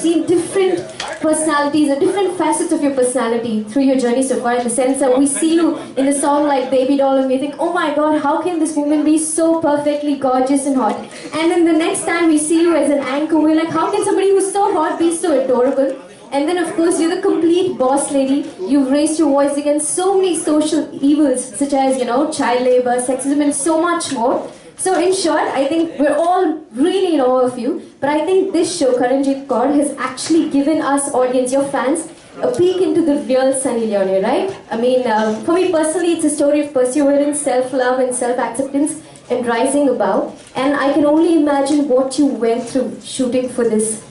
seen different personalities or different facets of your personality through your journey so far, in the sense that we see you in a song like Baby Doll and we think, oh my god, how can this woman be so perfectly gorgeous and hot? And then the next time we see you as an anchor, we're like, how can somebody who's so hot be so adorable? And then of course you're the complete boss lady. You've raised your voice against so many social evils such as, child labor, sexism and so much more. So in short, I think we're all really in awe of you. But I think this show, Karanjit Kaur, has actually given us audience, your fans, a peek into the real Sunny Leone, right? I mean, for me personally, it's a story of perseverance, self-love and self-acceptance and rising above. And I can only imagine what you went through shooting for this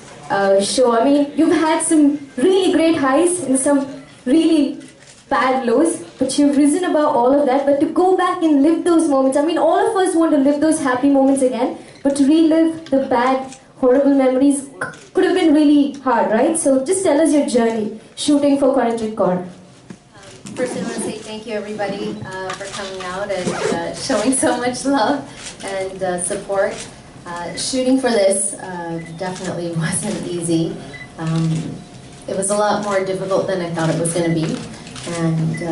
show. I mean, you've had some really great highs and some really bad lows, but you've risen above all of that. But to go back and live those moments, I mean, all of us want to live those happy moments again, but to relive the bad, horrible memories could have been really hard, right? So just tell us your journey shooting for Karanjit Kaur. First, I want to say thank you, everybody, for coming out and showing so much love and support. Shooting for this definitely wasn't easy. It was a lot more difficult than I thought it was going to be. And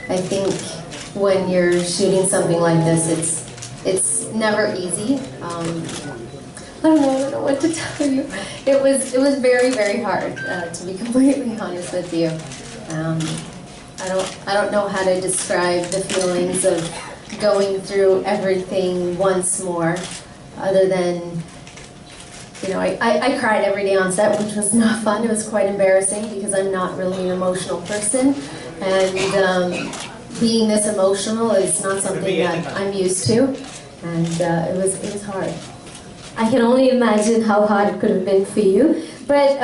I think when you're shooting something like this, it's never easy. I don't know what to tell you. It was very, very hard, to be completely honest with you. I don't know how to describe the feelings of going through everything once more, other than, I cried every day on set, which was not fun. It was quite embarrassing because I'm not really an emotional person, and being this emotional is not something that I'm used to, and it was hard. I can only imagine how hard it could have been for you. But,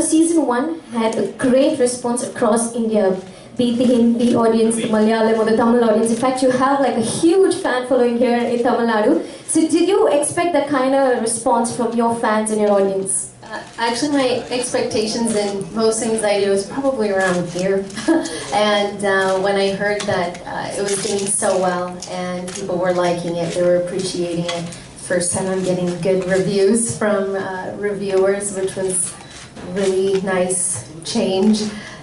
season 1 had a great response across India, be it the Hindi audience, the Malayalam or the Tamil audience. In fact, you have like a huge fan following here in Tamil Nadu. So did you expect that kind of response from your fans and your audience? Actually, my expectations in most things I do is probably around here. And when I heard that it was doing so well and people were liking it, they were appreciating it. First time I'm getting good reviews from reviewers, which was really nice change.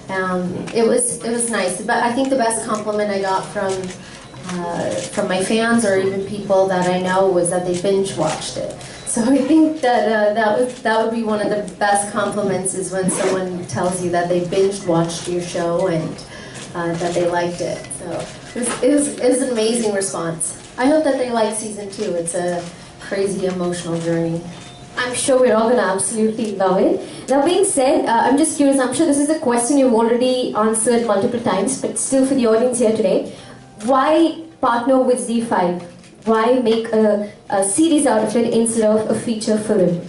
It was nice, but I think the best compliment I got from my fans or even people that I know was that they binge watched it. So I think that that would be one of the best compliments, is when someone tells you that they binge watched your show and that they liked it. So it was an amazing response. I hope that they like season 2. It's a crazy emotional journey. I'm sure we're all going to absolutely love it. That being said, I'm just curious, I'm sure this is a question you've already answered multiple times, but still for the audience here today, why partner with Z5? Why make a series out of it instead of a feature film?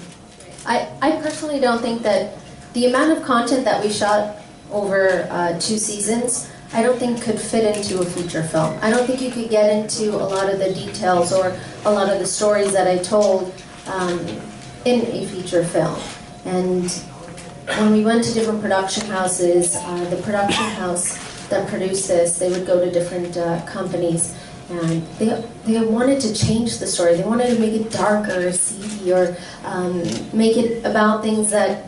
I personally don't think that the amount of content that we shot over 2 seasons, I don't think could fit into a feature film. I don't think you could get into a lot of the details or a lot of the stories that I told in a feature film. And when we went to different production houses, the production house that produced this, they would go to different companies, and they wanted to change the story. They wanted to make it darker, or seedy, or make it about things that,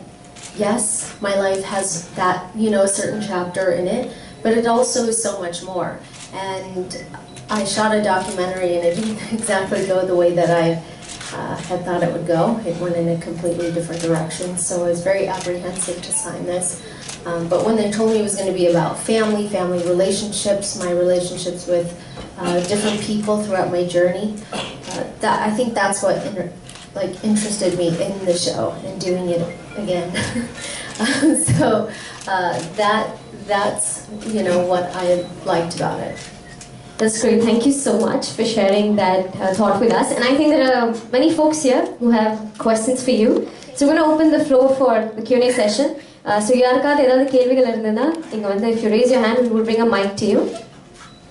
yes, my life has that, a certain chapter in it, but it also is so much more. And I shot a documentary and it didn't exactly go the way that I had thought it would go. It went in a completely different direction, so I was very apprehensive to sign this. But when they told me it was going to be about family relationships, my relationships with different people throughout my journey, I think that's what interested me in the show and doing it again. So that's what I liked about it. That's great. Thank you so much for sharing that thought with us. And I think there are many folks here who have questions for you. So we're going to open the floor for the Q&A session. So if you raise your hand, we will bring a mic to you.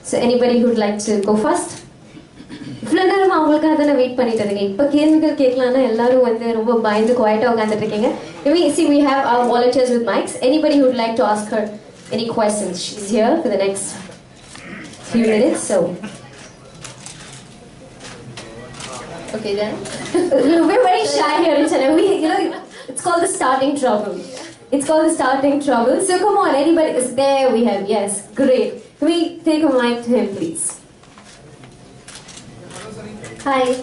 So anybody who would like to go first? See, we have our volunteers with mics. Anybody who would like to ask her any questions, she's here for the next few minutes, so. Okay then. We're very shy here in Chennai. It's called the starting trouble. It's called the starting trouble. So come on, anybody is there we have, yes, great. Can we take a mic to him, please? Hi.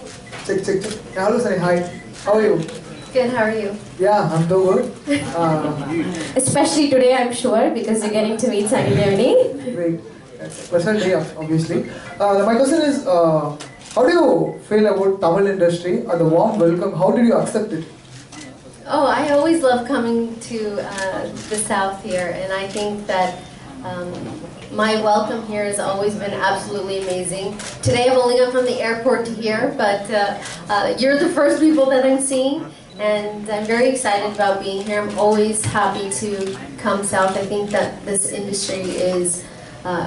Check. Yeah, hello, sorry. Hi. How are you? Good, how are you? Yeah, I'm doing good. Especially today, I'm sure, because you're getting to meet Sunny Leone. Great. Pleasant day, obviously. My question is, how do you feel about Tamil industry? The warm welcome, how did you accept it? Oh, I always love coming to the South here, and I think that my welcome here has always been absolutely amazing. Today I've only gone from the airport to here, but you're the first people that I'm seeing, and I'm very excited about being here. I'm always happy to come South. I think that this industry is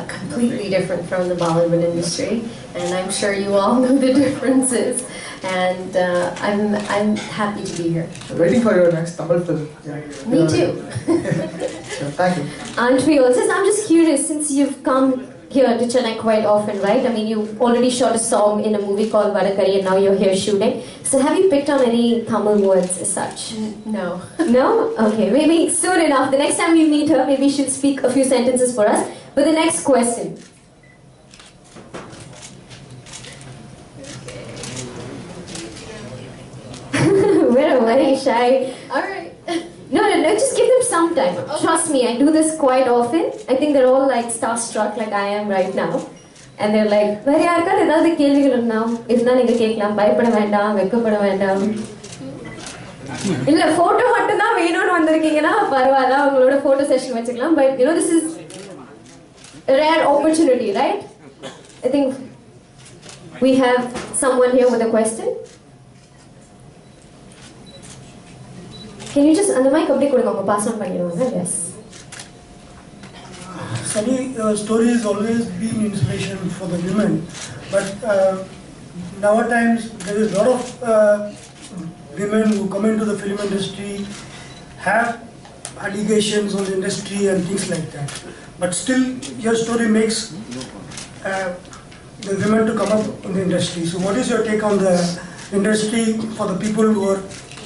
completely different from the Bollywood industry, and I'm sure you all know the differences. And I'm happy to be here. Waiting for your next Tamil film. Yeah. Me too. Sure, thank you. Aren't we also? I'm just curious, since you've come here to Chennai quite often, right? I mean, you already shot a song in a movie called Vadakari and now you're here shooting. So have you picked on any Tamil words as such? No. No? Okay, maybe soon enough. The next time we meet her, maybe she'll speak a few sentences for us. But the next question. We're very shy. Alright. No, just give them some time. Okay. Trust me, I do this quite often. I think they're all like starstruck like I am right now. And they're like, வேற யாருக்காவது ஏதாவது கேள்விகள் இருந்தா நீங்க கேட்கலாம், பயப்பட வேண்டாம், வெட்கப்பட வேண்டாம். இல்ல photo மட்டும் தான் வேணும்னு வந்திருக்கீங்கன்னா பரவாயில்லை, உங்களோட photo session வச்சுக்கலாம். But you know, this is a rare opportunity, right? I think we have someone here with a question. Can you just, அந்த mic அப்படியே கொடுங்க, அவங்க pass on பண்ணிடுவாங்க. Yes. Sunny, story has always been inspiration for the women, but nowadays there is a lot of women who come into the film industry have allegations on the industry and things like that. But still, your story makes the women to come up in the industry. So, what is your take on the industry for the people who are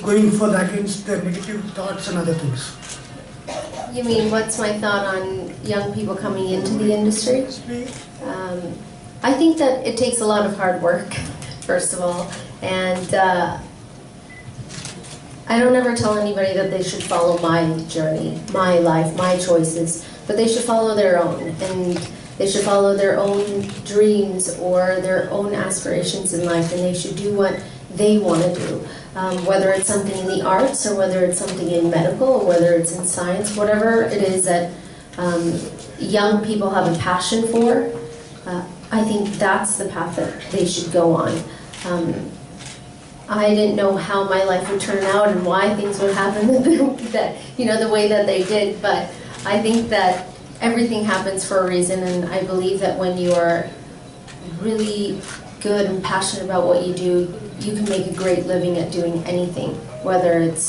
going for the against their negative thoughts and other things? You mean, what's my thought on young people coming into the industry? I think that it takes a lot of hard work, first of all, and I don't ever tell anybody that they should follow my journey, my life, my choices, but they should follow their own, and they should follow their own dreams or their own aspirations in life, and they should do what they want to do. Whether it's something in the arts or whether it's something in medical or whether it's in science, whatever it is that young people have a passion for, I think that's the path that they should go on. I didn't know how my life would turn out and why things would happen that, you know, the way that they did, but I think that everything happens for a reason, and I believe that when you are really good and passionate about what you do, you can make a great living at doing anything, whether it's,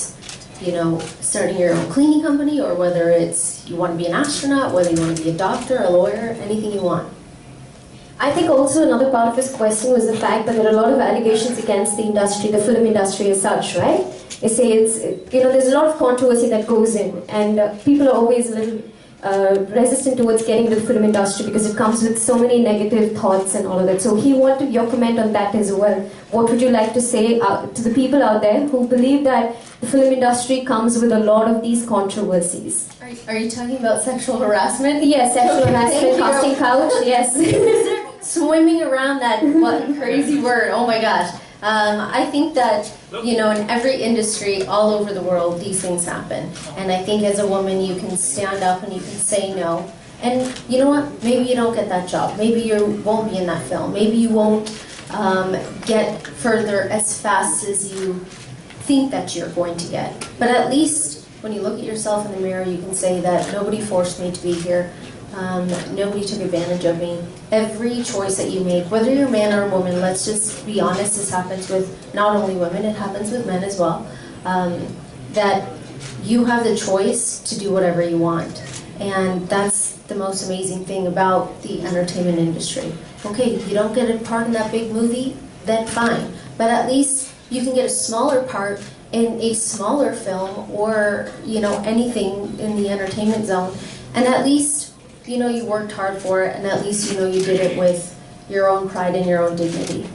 you know, starting your own cleaning company or whether it's you want to be an astronaut, whether you want to be a doctor, a lawyer, anything you want. I think also another part of his question was the fact that there are a lot of allegations against the industry, the film industry as such, right? They say it's, you know, there's a lot of controversy that goes in, and people are always a little resistant towards getting into the film industry because it comes with so many negative thoughts and all of that. So he wanted your comment on that as well. What would you like to say to the people out there who believe that the film industry comes with a lot of these controversies? Are you talking about sexual harassment? Yes, sexual harassment, casting couch, yes. Swimming around that crazy word, oh my gosh. I think that, you know, in every industry all over the world, these things happen. And I think as a woman, you can stand up and you can say no. And you know what? Maybe you don't get that job. Maybe you won't be in that film. Maybe you won't get further as fast as you think that you're going to get. But at least when you look at yourself in the mirror, you can say that nobody forced me to be here. Nobody took advantage of me. Every choice that you make, whether you're a man or a woman, let's just be honest, this happens with not only women, it happens with men as well, that you have the choice to do whatever you want. And that's the most amazing thing about the entertainment industry. Okay, you don't get a part in that big movie, then fine. But at least you can get a smaller part in a smaller film or, you know, anything in the entertainment zone. And at least, you know, you worked hard for it, and at least, you know, you did it with your own pride and your own dignity.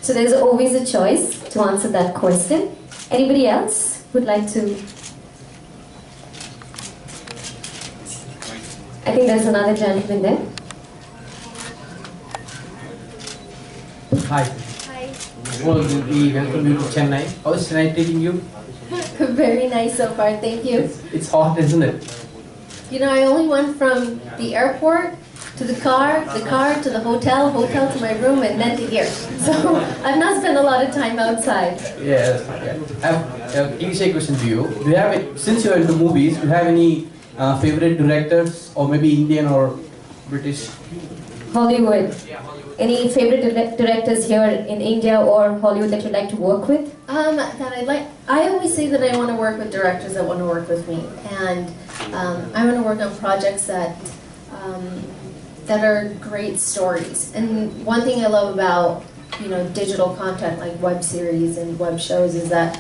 So there's always a choice to answer that question. Anybody else would like to? I think there's another gentleman there. Hi. Hi. Well, we welcome you to Chennai. How is Chennai treating you? Very nice so far, thank you. It's hot, isn't it? You know, I only went from the airport to the car to the hotel to my room, and then to here. So I've not spent a lot of time outside. Yes. Yeah. I have a cliche question to you. Do you have, since you're into movies, do you have any favorite directors, or maybe Indian or British? Hollywood. Any favorite directors here in India or Hollywood that you'd like to work with? That I like. I always say that I want to work with directors that want to work with me, and I want to work on projects that that are great stories. And one thing I love about, you know, digital content like web series and web shows is that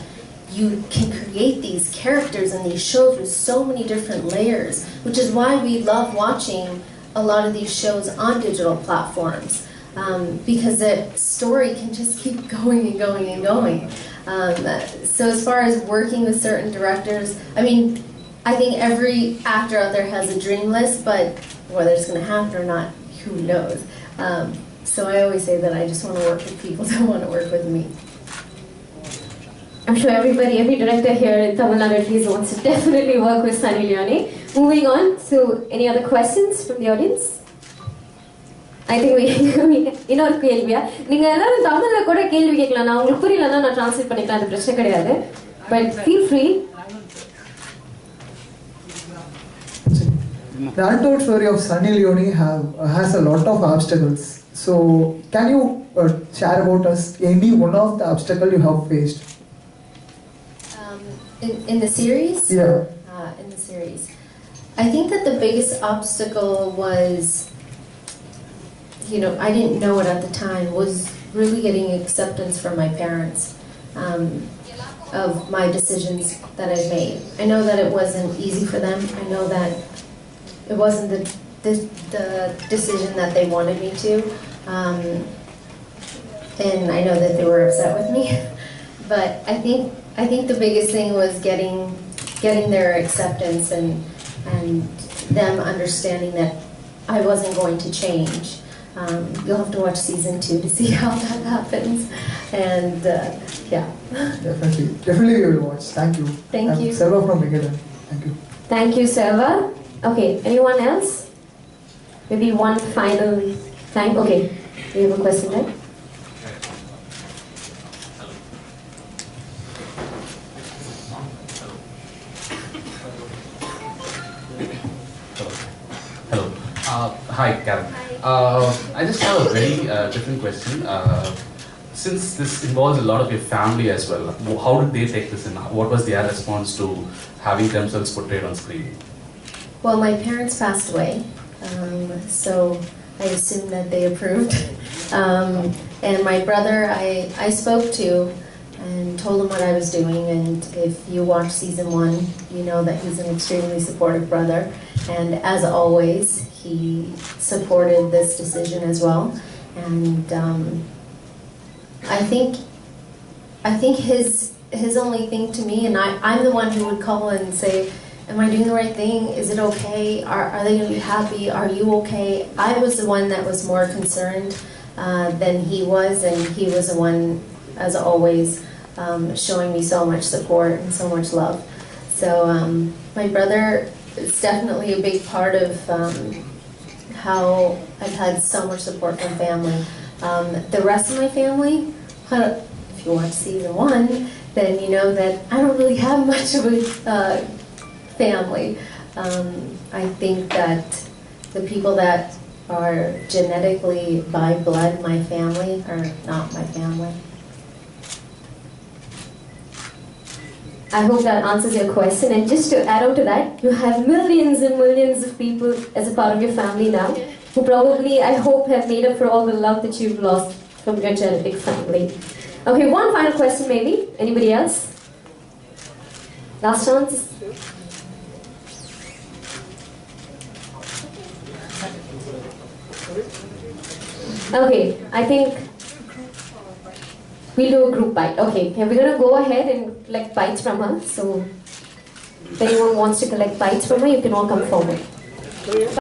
you can create these characters and these shows with so many different layers, which is why we love watching a lot of these shows on digital platforms, because the story can just keep going and going and going. So as far as working with certain directors, I mean, I think every actor out there has a dream list, but whether it's going to happen or not, who knows? So I always say that I just want to work with people that want to work with me. I'm sure every director here in Tamil Nadu at least wants to definitely work with Sunny Leone. Moving on to any other questions from the audience? I think இன்னொரு கேள்வியா நீங்க எல்லாரும் தமிழ்ல கூட கேள்வி கேட்கலாம் நான் உங்களுக்கு புரியலன்னா நான் ட்ரான்ஸ்லேட் பண்ணிக்கலாம் அது பிரச்சனை கிடையாது but feel free. The untold story of Sunny Leone has a lot of obstacles. So, can you share about us any one of the obstacles you have faced? In the series? Yeah. In the series. I think that the biggest obstacle was, you know, I didn't know it at the time, was really getting acceptance from my parents of my decisions that I made. I know that it wasn't easy for them. I know that it wasn't the decision that they wanted me to. And I know that they were upset with me. But I think the biggest thing was getting their acceptance and them understanding that I wasn't going to change. You'll have to watch season 2 to see how that happens. And yeah. Definitely we will watch. Thank you. Thank you. Selva from Megadan. Thank you. Thank you, Selva. Okay, anyone else? Maybe one final time. Okay, we have a question there. Hello. Hi, Karen. I just have a very different question. Since this involves a lot of your family as well, how did they take this in? What was their response to having themselves portrayed on screen? Well, my parents passed away, so I assume that they approved. And my brother, I spoke to and told him what I was doing, and if you watch season 1, you know that he's an extremely supportive brother, and as always, he supported this decision as well. And I think his only thing to me, and I'm the one who would call and say, am I doing the right thing? Is it okay? Are they going to be happy? Are you okay? I was the one that was more concerned than he was, and he was the one, as always, showing me so much support and so much love. So my brother is definitely a big part of how I've had so much support from family. The rest of my family, if you watch season 1, then you know that I don't really have much of a family. I think that the people that are genetically by blood my family are not my family. I hope that answers your question. And just to add on to that, you have millions and millions of people as a part of your family now, who probably, I hope, have made up for all the love that you've lost from your genetic family. Okay, one final question maybe. Anybody else? Last chance. Okay, I think we'll do a group bite. Okay, we're gonna go ahead and collect bites from her. So if anyone wants to collect bites from her, you can all come forward.